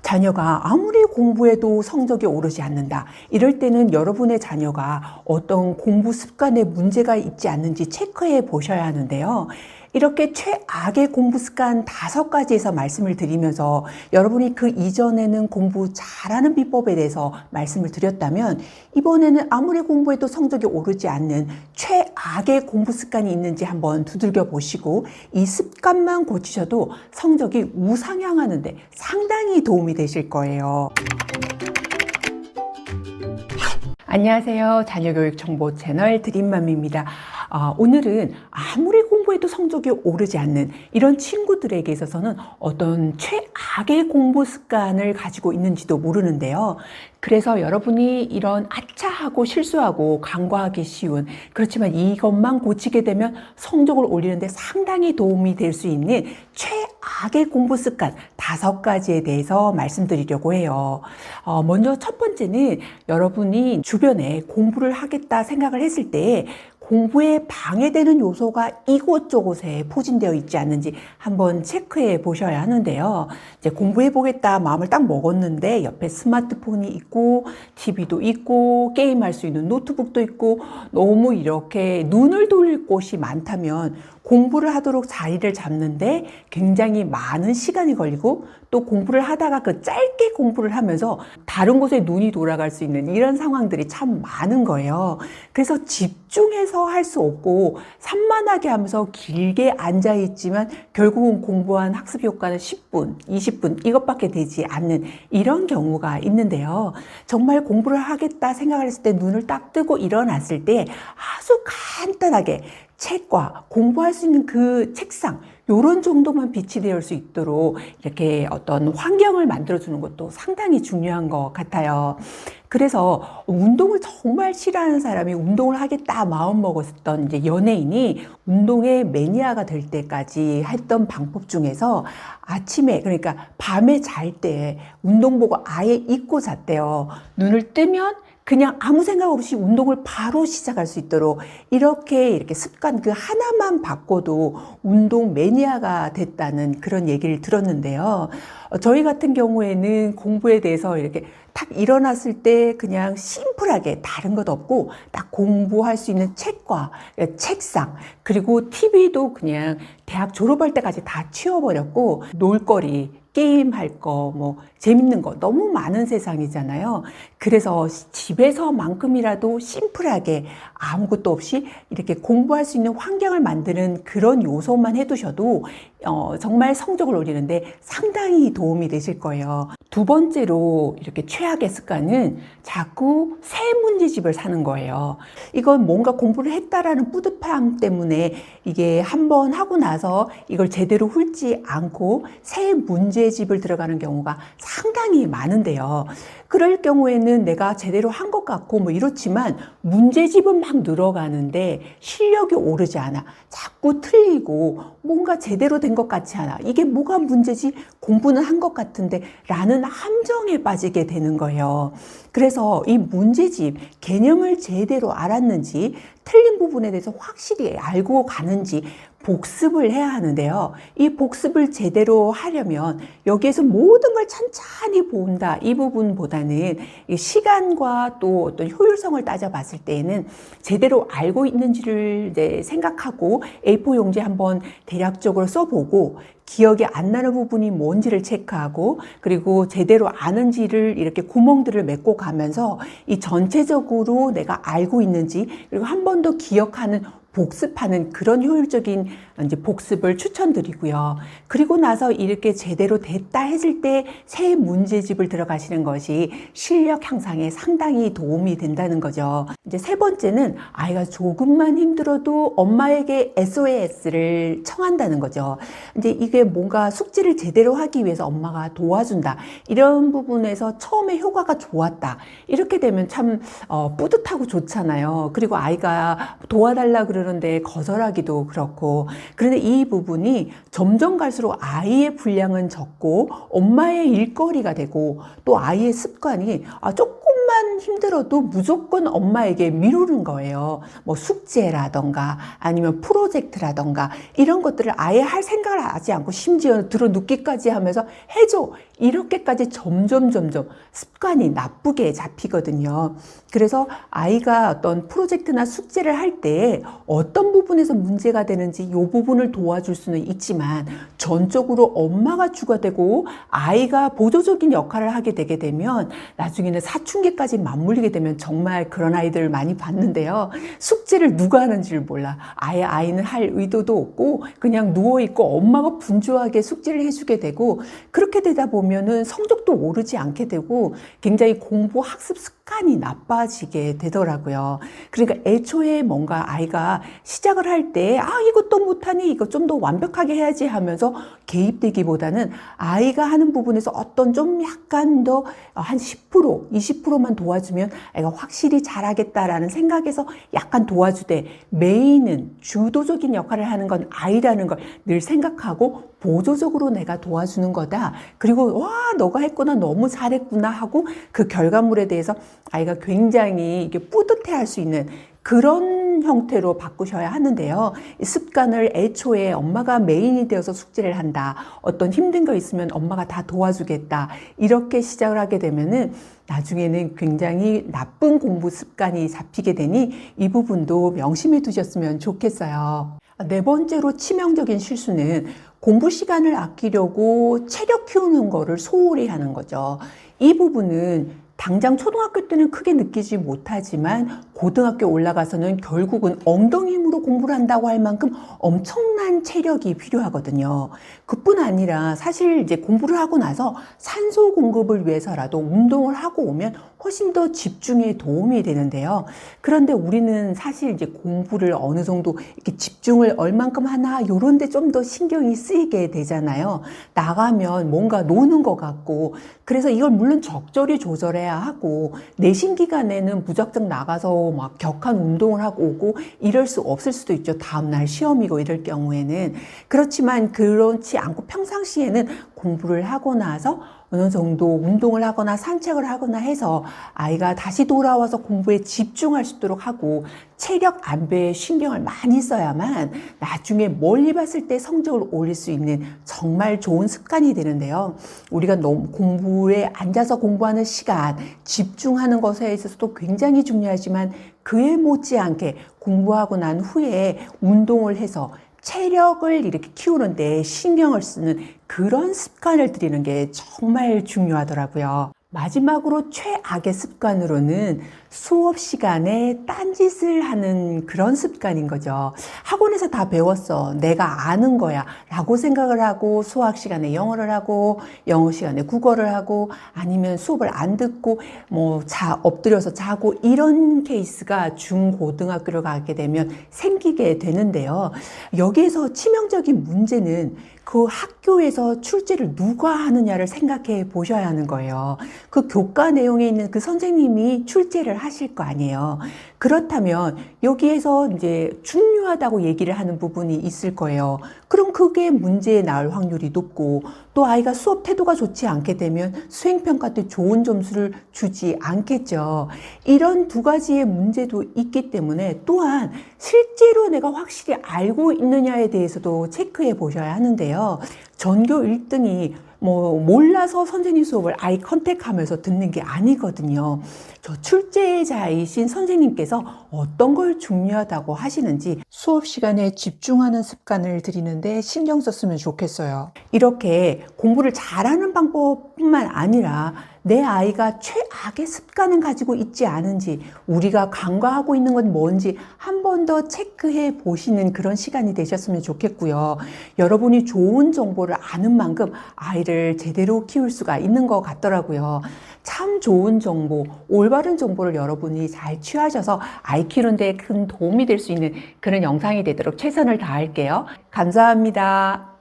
자녀가 아무리 공부해도 성적이 오르지 않는다. 이럴 때는 여러분의 자녀가 어떤 공부 습관에 문제가 있지 않는지 체크해 보셔야 하는데요. 이렇게 최악의 공부 습관 5가지에서 말씀을 드리면서 여러분이 그 이전에는 공부 잘하는 비법에 대해서 말씀을 드렸다면 이번에는 아무리 공부해도 성적이 오르지 않는 최악의 공부 습관이 있는지 한번 두들겨 보시고 이 습관만 고치셔도 성적이 우상향하는데 상당히 도움이 되실 거예요. 안녕하세요. 자녀교육 정보 채널 드림맘입니다. 오늘은 아무리 공부해도 성적이 오르지 않는 이런 친구들에게 있어서는 어떤 최악의 공부 습관을 가지고 있는지도 모르는데요. 그래서 여러분이 이런 아차하고 실수하고 간과하기 쉬운, 그렇지만 이것만 고치게 되면 성적을 올리는데 상당히 도움이 될 수 있는 최악의 공부 습관 5가지에 대해서 말씀드리려고 해요. 먼저 첫 번째는 여러분이 주변에 공부를 하겠다 생각을 했을 때 공부에 방해되는 요소가 이곳저곳에 포진되어 있지 않는지 한번 체크해 보셔야 하는데요. 이제 공부해 보겠다 마음을 딱 먹었는데 옆에 스마트폰이 있고 TV도 있고 게임할 수 있는 노트북도 있고 너무 이렇게 눈을 돌릴 곳이 많다면 공부를 하도록 자리를 잡는데 굉장히 많은 시간이 걸리고 또 공부를 하다가 그 짧게 공부를 하면서 다른 곳에 눈이 돌아갈 수 있는 이런 상황들이 참 많은 거예요. 그래서 집중해서 할 수 없고 산만하게 하면서 길게 앉아있지만 결국은 공부한 학습 효과는 10분, 20분 이것밖에 되지 않는 이런 경우가 있는데요. 정말 공부를 하겠다 생각을 했을 때 눈을 딱 뜨고 일어났을 때 아주 간단하게 책과 공부할 수 있는 그 책상 요런 정도만 빛이 되어 수 있도록 이렇게 어떤 환경을 만들어주는 것도 상당히 중요한 것 같아요. 그래서 운동을 정말 싫어하는 사람이 운동을 하겠다 마음먹었던 이제 연예인이 운동의 매니아가 될 때까지 했던 방법 중에서 아침에 그러니까 밤에 잘 때 운동복을 아예 입고 잤대요. 눈을 뜨면 그냥 아무 생각 없이 운동을 바로 시작할 수 있도록 이렇게 습관 그 하나만 바꿔도 운동 매니아가 됐다는 그런 얘기를 들었는데요. 저희 같은 경우에는 공부에 대해서 이렇게 딱 일어났을 때 그냥 심플하게 다른 것 없고 딱 공부할 수 있는 책과 책상 그리고 TV도 그냥 대학 졸업할 때까지 다 치워버렸고 놀거리 게임할 거, 뭐, 재밌는 거 너무 많은 세상이잖아요. 그래서 집에서만큼이라도 심플하게 아무것도 없이 이렇게 공부할 수 있는 환경을 만드는 그런 요소만 해두셔도 정말 성적을 올리는데 상당히 도움이 되실 거예요. 두 번째로 이렇게 최악의 습관은 자꾸 새 문제집을 사는 거예요. 이건 뭔가 공부를 했다라는 뿌듯함 때문에 이게 한번 하고 나서 이걸 제대로 훑지 않고 새 문제집을 들어가는 경우가 상당히 많은데요. 그럴 경우에는 내가 제대로 한 것 같고 뭐 이렇지만 문제집은 막 늘어가는데 실력이 오르지 않아. 자꾸 틀리고 뭔가 제대로 된 것 같지 않아. 이게 뭐가 문제지? 공부는 한 것 같은데 라는 함정에 빠지게 되는 거예요. 그래서 이 문제집 개념을 제대로 알았는지 틀린 부분에 대해서 확실히 알고 가는지 복습을 해야 하는데요. 이 복습을 제대로 하려면 여기에서 모든 걸 찬찬히 본다 이 부분보다는 이 시간과 또 어떤 효율성을 따져봤을 때에는 제대로 알고 있는지를 이제 생각하고 A4 용지에 한번 대략적으로 써보고 기억이 안 나는 부분이 뭔지를 체크하고 그리고 제대로 아는지를 이렇게 구멍들을 메꿔 가면서 이 전체적으로 내가 알고 있는지 그리고 한 번 더 기억하는 복습하는 그런 효율적인 이제 복습을 추천드리고요. 그리고 나서 이렇게 제대로 됐다 했을 때 새 문제집을 들어가시는 것이 실력 향상에 상당히 도움이 된다는 거죠. 이제 세 번째는 아이가 조금만 힘들어도 엄마에게 SOS를 청한다는 거죠. 이제 이게 뭔가 숙제를 제대로 하기 위해서 엄마가 도와준다. 이런 부분에서 처음에 효과가 좋았다. 이렇게 되면 참 뿌듯하고 좋잖아요. 그리고 아이가 도와달라 그러는데 거절하기도 그렇고 그런데 이 부분이 점점 갈수록 아이의 분량은 적고 엄마의 일거리가 되고 또 아이의 습관이 조금만 조금만 힘들어도 무조건 엄마에게 미루는 거예요. 뭐 숙제라던가 아니면 프로젝트라던가 이런 것들을 아예 할 생각을 하지 않고 심지어 들어눕기까지 하면서 해줘. 이렇게까지 점점 습관이 나쁘게 잡히거든요. 그래서 아이가 어떤 프로젝트나 숙제를 할 때 어떤 부분에서 문제가 되는지 이 부분을 도와줄 수는 있지만 전적으로 엄마가 주가 되고 아이가 보조적인 역할을 하게 되게 되면 나중에는 사춘기까지 맞물리게 되면 정말 그런 아이들을 많이 봤는데요. 숙제를 누가 하는지를 몰라. 아예 아이는 할 의도도 없고 그냥 누워있고 엄마가 분주하게 숙제를 해주게 되고 그렇게 되다 보면은 성적도 오르지 않게 되고 굉장히 공부 학습 습관이 나빠지게 되더라고요. 그러니까 애초에 뭔가 아이가 시작을 할 때 이것도 못하니 이거 좀 더 완벽하게 해야지 하면서 개입되기보다는 아이가 하는 부분에서 어떤 좀 약간 더 한 10%, 20%만 도와주면 아이가 확실히 잘하겠다라는 생각에서 약간 도와주되 메인은 주도적인 역할을 하는 건 아이라는 걸 늘 생각하고 보조적으로 내가 도와주는 거다. 그리고 와 너가 했구나 너무 잘했구나 하고 그 결과물에 대해서 아이가 굉장히 이게 뿌듯해할 수 있는 그런 형태로 바꾸셔야 하는데요. 이 습관을 애초에 엄마가 메인이 되어서 숙제를 한다. 어떤 힘든 거 있으면 엄마가 다 도와주겠다. 이렇게 시작을 하게 되면은 나중에는 굉장히 나쁜 공부 습관이 잡히게 되니 이 부분도 명심해 두셨으면 좋겠어요. 네 번째로 치명적인 실수는 공부 시간을 아끼려고 체력 키우는 거를 소홀히 하는 거죠. 이 부분은 당장 초등학교 때는 크게 느끼지 못하지만 고등학교 올라가서는 결국은 엉덩이 힘으로 공부를 한다고 할 만큼 엄청난 체력이 필요하거든요. 그뿐 아니라 사실 이제 공부를 하고 나서 산소 공급을 위해서라도 운동을 하고 오면 훨씬 더 집중에 도움이 되는데요. 그런데 우리는 사실 이제 공부를 어느 정도 이렇게 집중을 얼만큼 하나 이런 데 좀 더 신경이 쓰이게 되잖아요. 나가면 뭔가 노는 것 같고 그래서 이걸 물론 적절히 조절해야 하고 내신 기간에는 무작정 나가서 막 격한 운동을 하고 오고 이럴 수 없을 수도 있죠. 다음날 시험이고 이럴 경우에는. 그렇지만 그렇지 않고 평상시에는 공부를 하고 나서 어느 정도 운동을 하거나 산책을 하거나 해서 아이가 다시 돌아와서 공부에 집중할 수 있도록 하고 체력 안배에 신경을 많이 써야만 나중에 멀리 봤을 때 성적을 올릴 수 있는 정말 좋은 습관이 되는데요. 우리가 너무 공부에 앉아서 공부하는 시간, 집중하는 것에 있어서도 굉장히 중요하지만 그에 못지않게 공부하고 난 후에 운동을 해서 체력을 이렇게 키우는 데 신경을 쓰는 그런 습관을 들이는 게 정말 중요하더라고요. 마지막으로 최악의 습관으로는 수업 시간에 딴짓을 하는 그런 습관인 거죠. 학원에서 다 배웠어. 내가 아는 거야. 라고 생각을 하고 수학 시간에 영어를 하고 영어 시간에 국어를 하고 아니면 수업을 안 듣고 엎드려서 자고 이런 케이스가 중고등학교를 가게 되면 생기게 되는데요. 여기에서 치명적인 문제는 그 학교에서 출제를 누가 하느냐를 생각해 보셔야 하는 거예요. 그 교과 내용에 있는 그 선생님이 출제를 하실 거 아니에요. 그렇다면 여기에서 이제 중요하다고 얘기를 하는 부분이 있을 거예요. 그럼 그게 문제에 나올 확률이 높고 또 아이가 수업 태도가 좋지 않게 되면 수행평가 때 좋은 점수를 주지 않겠죠. 이런 두 가지의 문제도 있기 때문에 또한 실제로 내가 확실히 알고 있느냐에 대해서도 체크해 보셔야 하는데요. 전교 1등이 몰라서 선생님 수업을 아이 컨택하면서 듣는 게 아니거든요. 저 출제자이신 선생님께서 어떤 걸 중요하다고 하시는지 수업 시간에 집중하는 습관을 들이는데 신경 썼으면 좋겠어요. 이렇게 공부를 잘하는 방법뿐만 아니라 내 아이가 최악의 습관을 가지고 있지 않은지 우리가 간과하고 있는 건 뭔지 한 번 더 체크해 보시는 그런 시간이 되셨으면 좋겠고요. 여러분이 좋은 정보를 아는 만큼 아이를 제대로 키울 수가 있는 것 같더라고요. 참 좋은 정보, 올바른 정보를 여러분이 잘 취하셔서 아이 키우는 데 큰 도움이 될 수 있는 그런 영상이 되도록 최선을 다할게요. 감사합니다.